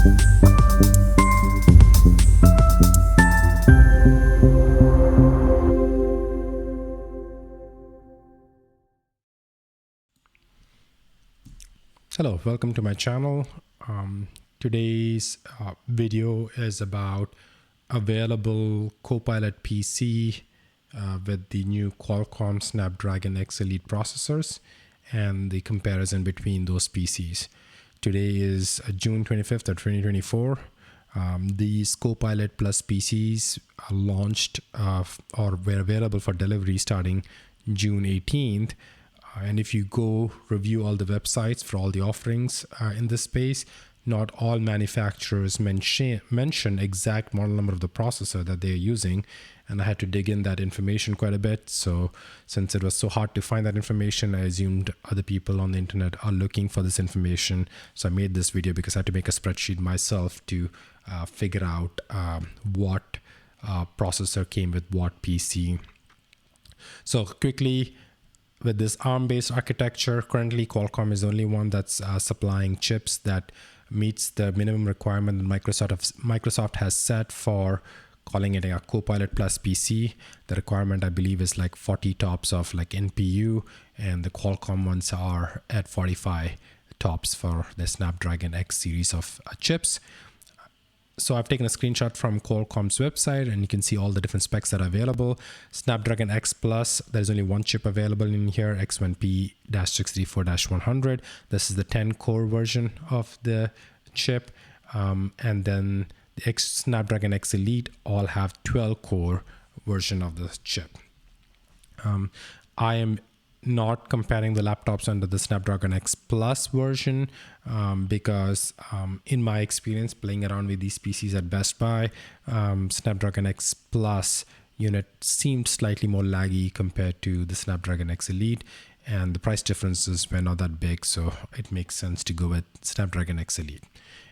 Hello, welcome to my channel. Today's video is about available Copilot PC with the new Qualcomm Snapdragon X Elite processors and the comparison between those PCs. Today is June 25th of 2024. These Copilot Plus PCs are launched or were available for delivery starting June 18th. And if you go review all the websites for all the offerings in this space, not all manufacturers mention exact model number of the processor that they're using. And I had to dig in that information quite a bit. So since it was so hard to find that information, I assumed other people on the internet are looking for this information. So I made this video because I had to make a spreadsheet myself to figure out what processor came with what PC. So quickly, with this ARM-based architecture, currently Qualcomm is the only one that's supplying chips that meets the minimum requirement that Microsoft has set for calling it a Copilot Plus PC. The requirement, I believe, is like 40 TOPS of like NPU, and the Qualcomm ones are at 45 TOPS for the Snapdragon X series of chips. So I've taken a screenshot from Qualcomm's website, and you can see all the different specs that are available. Snapdragon X Plus, there's only one chip available in here, X1P-634-100. This is the 10-core version of the chip. And then the Snapdragon X Elite all have 12-core version of the chip. I am not comparing the laptops under the Snapdragon X Plus version because in my experience playing around with these PCs at Best Buy, Snapdragon X Plus unit seemed slightly more laggy compared to the Snapdragon X Elite, and the price differences were not that big, so it makes sense to go with Snapdragon X Elite.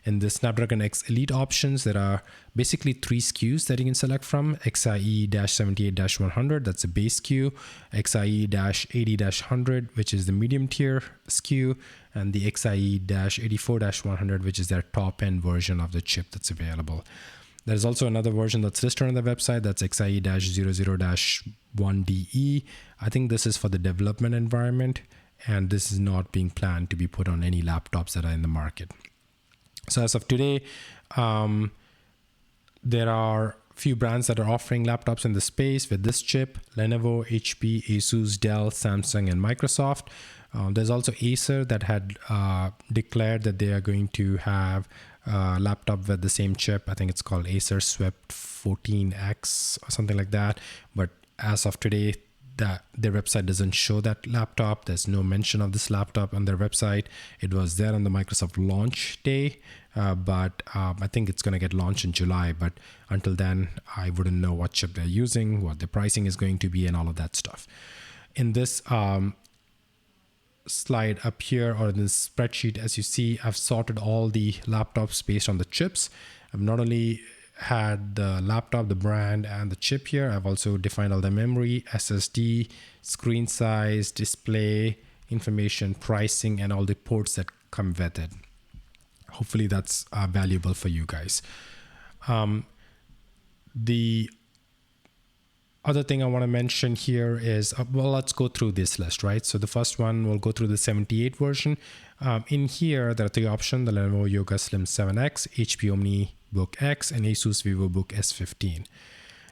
In the Snapdragon X Elite options, there are basically 3 SKUs that you can select from: XIE-78-100, that's a base SKU; XIE-80-100, which is the medium tier SKU; and the XIE-84-100, which is their top end version of the chip that's available. There's also another version that's listed on the website, that's XIE-00-1DE. I think this is for the development environment, and this is not being planned to be put on any laptops that are in the market. So as of today, there are few brands that are offering laptops in the space with this chip: Lenovo, HP, Asus, Dell, Samsung, and Microsoft. There's also Acer that had declared that they are going to have a laptop with the same chip. I think it's called Acer Swift 14X or something like that. But as of today, their website doesn't show that laptop. There's no mention of this laptop on their website. It was there on the Microsoft launch day, but I think it's going to get launched in July. But until then, I wouldn't know what chip they're using, what the pricing is going to be, and all of that stuff. In this slide up here, or in this spreadsheet, as you see, I've sorted all the laptops based on the chips. I've not only had the laptop, the brand, and the chip here, I've also defined all the memory, SSD, screen size, display information, pricing, and all the ports that come with it. Hopefully that's valuable for you guys. The other thing I want to mention here is, well, let's go through this list, right? So the first one, we'll go through the 78 version. In here, there are 3 options: the Lenovo Yoga Slim 7X, HP OmniBook X, and Asus VivoBook S15.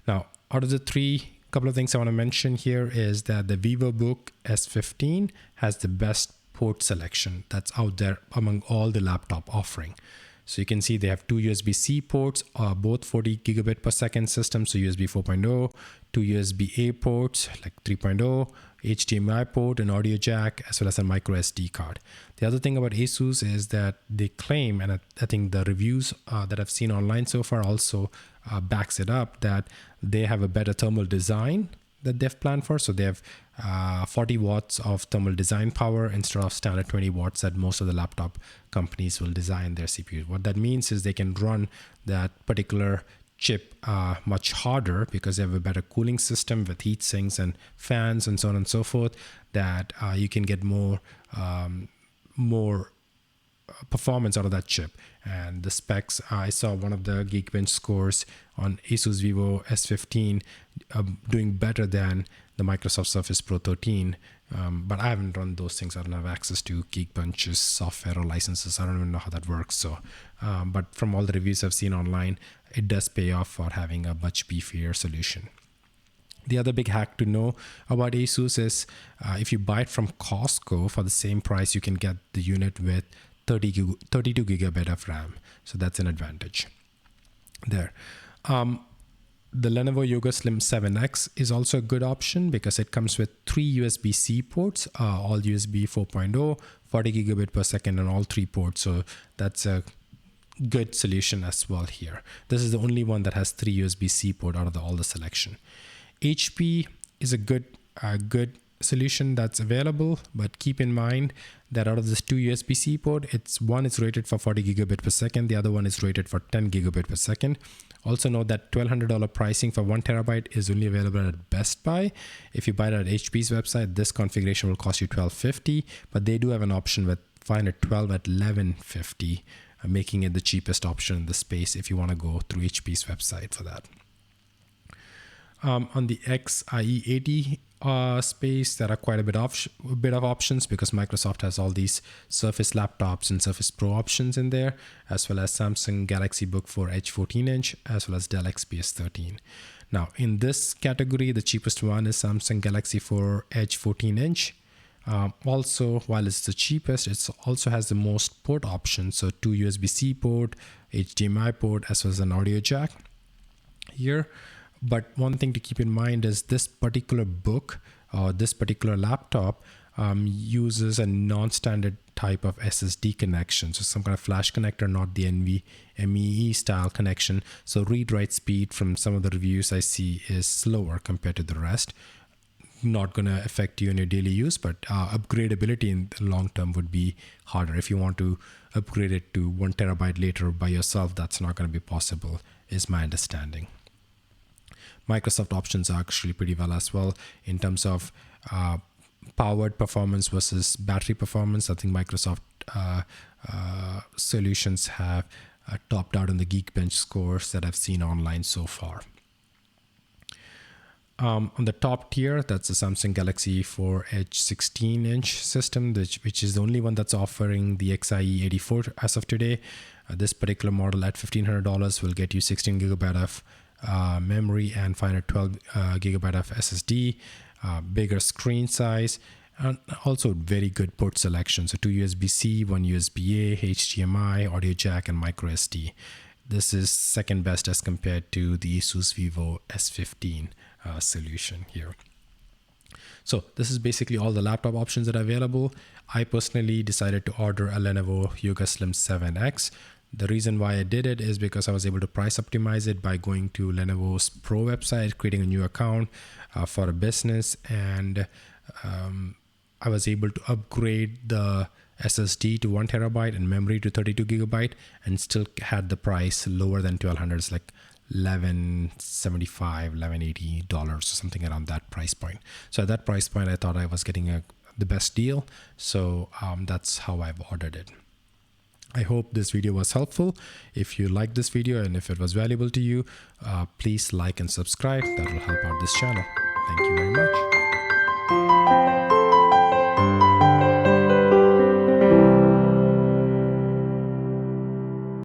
Now, out of the 3, couple of things I want to mention here is that the VivoBook S15 has the best port selection that's out there among all the laptop offering. So you can see they have 2 USB-C ports, both 40 gigabit per second systems, so USB 4.0, 2 USB-A ports like 3.0, HDMI port, an audio jack, as well as a micro SD card. The other thing about Asus is that they claim, and I think the reviews that I've seen online so far also backs it up, that they have a better thermal design that they've planned for. So they have 40 watts of thermal design power instead of standard 20 watts that most of the laptop companies will design their CPU. What that means is they can run that particular chip much harder because they have a better cooling system with heat sinks and fans and so on and so forth, that you can get more performance out of that chip. And the specs, I saw one of the Geekbench scores on Asus Vivo S15 doing better than the Microsoft Surface Pro 13. But I haven't run those things. I don't have access to Geekbench's software or licenses. I don't even know how that works. So, but from all the reviews I've seen online, it does pay off for having a much beefier solution. The other big hack to know about Asus is if you buy it from Costco for the same price, you can get the unit with 32 gigabyte of RAM. So that's an advantage there. The Lenovo Yoga Slim 7X is also a good option because it comes with 3 USB-C ports, all USB 4.0, 40 gigabit per second on all 3 ports. So that's a good solution as well here. This is the only one that has 3 USB-C port out of all the selection. HP is a good solution that's available, but keep in mind that out of this 2 USB-C port, one is rated for 40 gigabit per second, the other one is rated for 10 gigabit per second. Also note that $1,200 pricing for 1 terabyte is only available at Best Buy. If you buy it at HP's website, this configuration will cost you $1,250, but they do have an option with 512 at $1,150, making it the cheapest option in the space if you want to go through HP's website for that. On the XIE80 space, there are quite a bit of options because Microsoft has all these Surface laptops and Surface Pro options in there, as well as Samsung Galaxy Book 4 Edge 14-inch, as well as Dell XPS 13. Now, in this category, the cheapest one is Samsung Galaxy 4 Edge 14-inch. Also, while it's the cheapest, it also has the most port options. So 2 USB-C port, HDMI port, as well as an audio jack here. But one thing to keep in mind is this particular book or this particular laptop uses a non-standard type of SSD connection. So some kind of flash connector, not the NVMe style connection. So read-write speed from some of the reviews I see is slower compared to the rest. Not going to affect you in your daily use, but upgradability in the long term would be harder. If you want to upgrade it to 1 terabyte later by yourself, that's not going to be possible, is my understanding. Microsoft options are actually pretty well as well in terms of powered performance versus battery performance. I think Microsoft solutions have topped out on the Geekbench scores that I've seen online so far. On the top tier, that's the Samsung Galaxy 4 Edge 16-inch system, which is the only one that's offering the XIE84 as of today. This particular model at $1,500 will get you 16 gigabyte of memory and 512 gigabyte of SSD, bigger screen size, and also very good port selection. So 2 USB-C, 1 USB-A, HDMI, audio jack, and micro SD. This is second best as compared to the Asus Vivo S15 solution here. So this is basically all the laptop options that are available. I personally decided to order a Lenovo Yoga Slim 7X. The reason why I did it is because I was able to price optimize it by going to Lenovo's Pro website, creating a new account for a business, and I was able to upgrade the SSD to 1 terabyte and memory to 32 gigabyte and still had the price lower than $1,200. It's like $1,175, $1,180 or something around that price point. So at that price point, I thought I was getting the best deal. So that's how I've ordered it. I hope this video was helpful. If you liked this video and if it was valuable to you, please like and subscribe. That will help out this channel. Thank you very much.